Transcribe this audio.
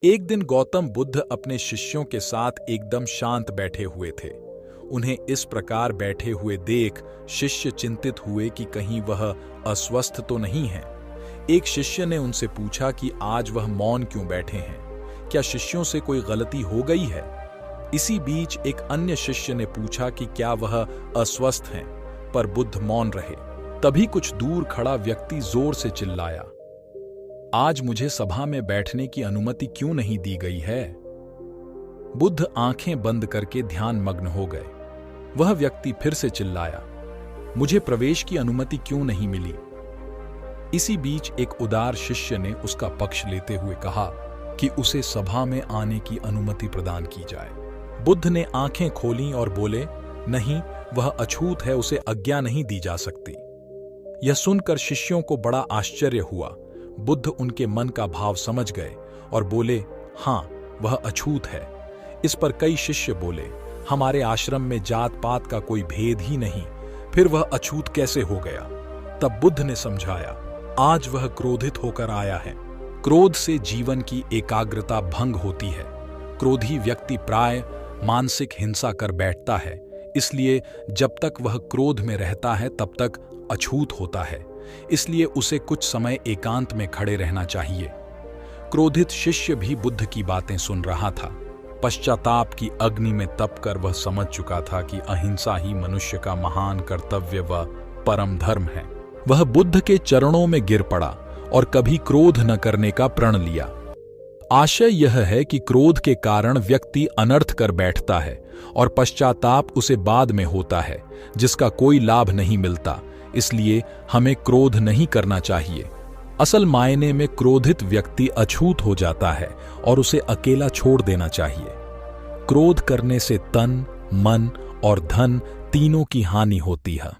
एक दिन गौतम बुद्ध अपने शिष्यों के साथ एकदम शांत बैठे हुए थे। उन्हें इस प्रकार बैठे हुए देख शिष्य चिंतित हुए कि कहीं वह अस्वस्थ तो नहीं है। एक शिष्य ने उनसे पूछा कि आज वह मौन क्यों बैठे हैं, क्या शिष्यों से कोई गलती हो गई है। इसी बीच एक अन्य शिष्य ने पूछा कि क्या वह अस्वस्थ हैं, पर बुद्ध मौन रहे। तभी कुछ दूर खड़ा व्यक्ति जोर से चिल्लाया, आज मुझे सभा में बैठने की अनुमति क्यों नहीं दी गई है। बुद्ध आंखें बंद करके ध्यान मग्न हो गए। वह व्यक्ति फिर से चिल्लाया, मुझे प्रवेश की अनुमति क्यों नहीं मिली। इसी बीच एक उदार शिष्य ने उसका पक्ष लेते हुए कहा कि उसे सभा में आने की अनुमति प्रदान की जाए। बुद्ध ने आंखें खोलीं और बोले, नहीं, वह अछूत है, उसे आज्ञा नहीं दी जा सकती। यह सुनकर शिष्यों को बड़ा आश्चर्य हुआ। बुद्ध उनके मन का भाव समझ गए और बोले, हाँ, वह अछूत है। इस पर कई शिष्य बोले, हमारे आश्रम में जात पात का कोई भेद ही नहीं, फिर वह अछूत कैसे हो गया। तब बुद्ध ने समझाया, आज वह क्रोधित होकर आया है। क्रोध से जीवन की एकाग्रता भंग होती है। क्रोधी व्यक्ति प्राय मानसिक हिंसा कर बैठता है, इसलिए जब तक वह क्रोध में रहता है तब तक अछूत होता है। इसलिए उसे कुछ समय एकांत में खड़े रहना चाहिए। क्रोधित शिष्य भी बुद्ध की बातें सुन रहा था। पश्चाताप की अग्नि में तपकर वह समझ चुका था कि अहिंसा ही मनुष्य का महान कर्तव्य व परम धर्म है। वह बुद्ध के चरणों में गिर पड़ा और कभी क्रोध न करने का प्रण लिया। आशय यह है कि क्रोध के कारण व्यक्ति अनर्थ कर बैठता है और पश्चाताप उसे बाद में होता है, जिसका कोई लाभ नहीं मिलता। इसलिए हमें क्रोध नहीं करना चाहिए। असल मायने में क्रोधित व्यक्ति अछूत हो जाता है और उसे अकेला छोड़ देना चाहिए। क्रोध करने से तन, मन और धन तीनों की हानि होती है।